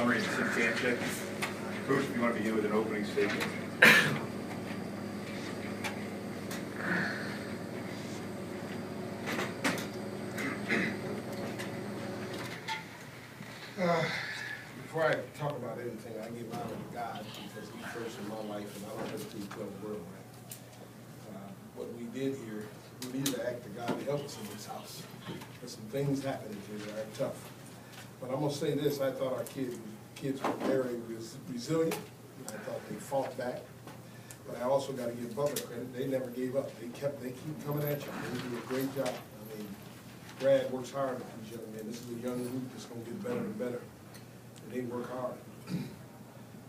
Montgomery and Tim Kamczyc. Coach, if you want to begin with an opening statement. Before I talk about anything, I give honor to God because He's first in my life, and I don't have to tell the world right. What we did here, we needed to act to God to help us in this house. There's some things happening here that are tough. But I'm going to say this, I thought our kids were very resilient. I thought they fought back. But I also got to give Butler credit. They never gave up. They keep coming at you. They do a great job. I mean, Brad works hard with these young men. This is a young group that's going to get better and better. And they work hard.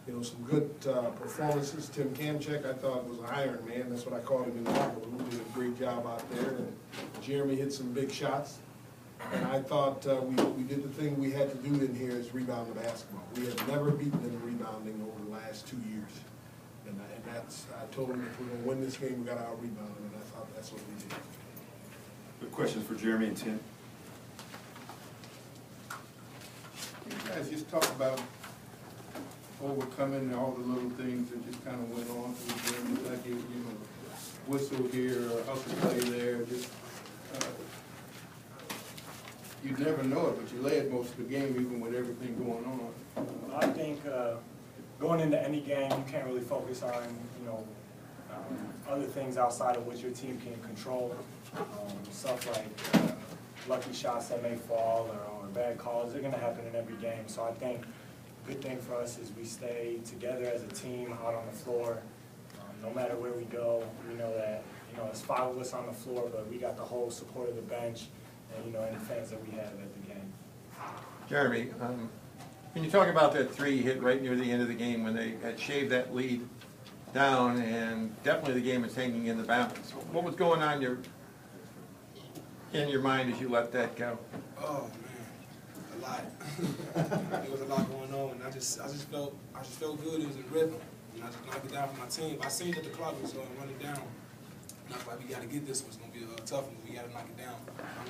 You know, some good performances. Tim Kamczyc, I thought, was an Iron Man. That's what I called him in the locker room. He did a great job out there. And Jermey hit some big shots. And I thought we did the thing we had to do in here is rebound the basketball. We have never beaten them rebounding over the last 2 years. And that's, I told them if we're going to win this game, we got to out-rebound them. And I thought that's what we did. Good questions for Jermey and Tim. You guys just talk about overcoming all the little things that just kind of went on through the game, like you know, whistle here or hustle play there. Just you never know it, but you led most of the game even with everything going on. I think going into any game, you can't really focus on other things outside of what your team can control. Stuff like lucky shots that may fall or bad calls, they're going to happen in every game. So I think the good thing for us is we stay together as a team out on the floor. No matter where we go, we know that there's 5 of us on the floor, but we got the whole support of the bench and and the fans that we have at the game. Jermey, can you talk about that 3 hit right near the end of the game when they had shaved that lead down and definitely the game was hanging in the balance? What was going on in your mind as you let that go? Oh man, a lot. There was a lot going on, and I just felt good. It was in rhythm, and I just knocked it down for my team. I seen that the clock was running down. And I was like, we got to get this one. It's going to be a tough one. We got to knock it down.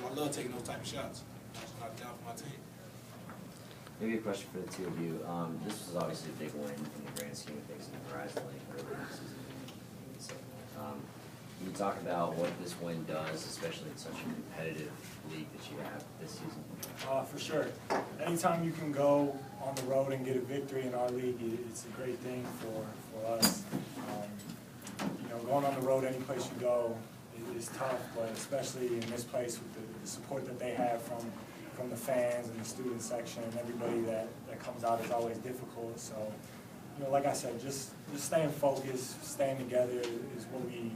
I love taking those type of shots. I just knocked it down for my team. Maybe a question for the two of you. This was obviously a big win in the grand scheme of things in the Horizon League early in the season. So, can you talk about what this win does, especially in such a competitive league that you have this season? For sure. Anytime you can go on the road and get a victory in our league, it's a great thing for us. Going on the road any place you go is tough, but especially in this place with the support that they have from the fans and the student section and everybody that comes out is always difficult. So, like I said, just staying focused, staying together is what we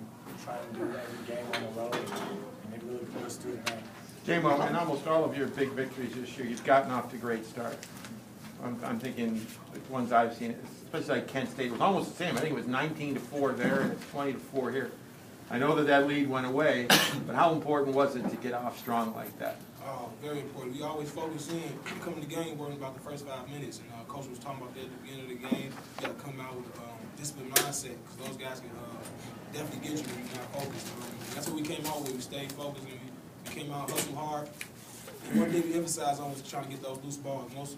try to do every game on the road, and it really put us through the night. J-Mo, in almost all of your big victories this year, you've gotten off to great starts. I'm thinking the ones I've seen, especially like Kent State, it was almost the same. I think it was 19-4 there and it's 20-4 here. I know that lead went away, but how important was it to get off strong like that? Oh, very important. We always focus in, come in the game worrying about the first 5 minutes. And Coach was talking about that at the beginning of the game. You got to come out with a disciplined mindset because those guys can definitely get you when you're not focused. That's what we came out with. We stayed focused and we came out hustle hard. And one thing we emphasized on was trying to get those loose balls.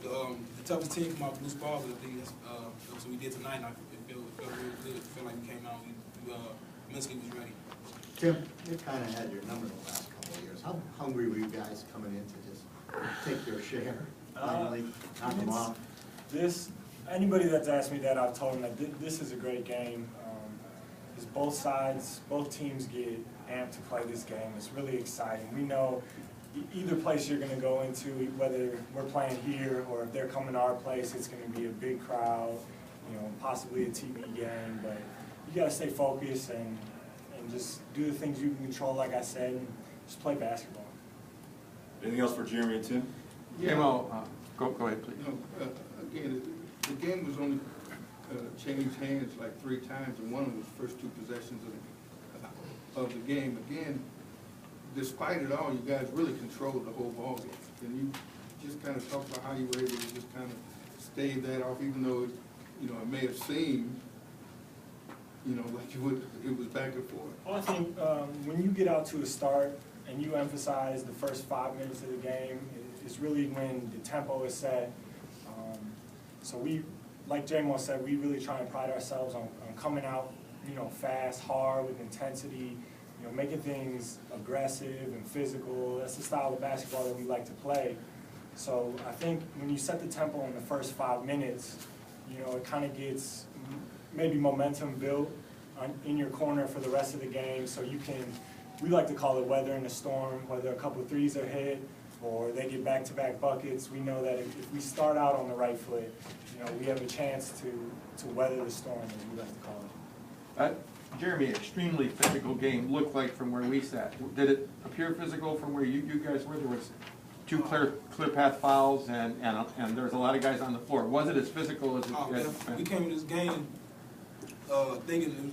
The toughest team come out with loose balls, and I think that's what we did tonight. And it felt really good. It felt like we came out, we mentally was ready. Tim, you kind of had your number the last couple of years. How hungry were you guys coming in to just take your share, finally knock them off? Anybody that's asked me that, I've told them that this is a great game. Because both teams get amped to play this game. It's really exciting. We know either place you're going to go into, whether we're playing here or if they're coming to our place, it's going to be a big crowd, possibly a TV game. But you got to stay focused and just do the things you can control, like I said, and just play basketball. Anything else for Jermey and Tim? Yeah. J-Mo, go ahead, please. Again, the game was only changed hands like 3 times, and one of them was the first 2 possessions of the game. Again, despite it all, you guys really controlled the whole ball game. Can you just kind of talk about how you were able to just kind of stave that off, even though it may have seemed like it was back and forth? Well, I think when you get out to a start and you emphasize the first 5 minutes of the game, it's really when the tempo is set. So we, like J-Mo said, we really try and pride ourselves on coming out, fast, hard, with intensity, making things aggressive and physical. That's the style of basketball that we like to play. So I think when you set the tempo in the first 5 minutes, it kind of gets maybe momentum built in your corner for the rest of the game, so you can, we like to call it weathering the storm, whether a couple of threes are hit or they get back-to-back buckets. We know that if we start out on the right foot, we have a chance to weather the storm, as we like to call it. Jeremy, extremely physical game looked like from where we sat. Did it appear physical from where you guys were? There was 2 clear path fouls and there was a lot of guys on the floor. Was it as physical as it We came to this game thinking,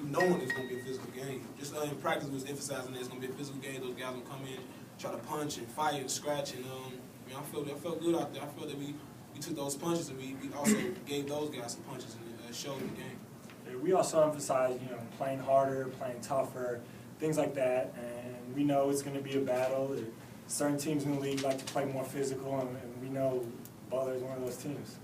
knowing it's going to be a physical game. Just in practice, we was emphasizing that it's going to be a physical game. Those guys will come in, try to punch and fight and scratch. And I felt good out there. I felt that we took those punches and we also gave those guys some punches and showed them the game. Yeah, we also emphasize, playing harder, playing tougher, things like that. And we know it's going to be a battle. Certain teams in the league like to play more physical, and we know Butler is one of those teams.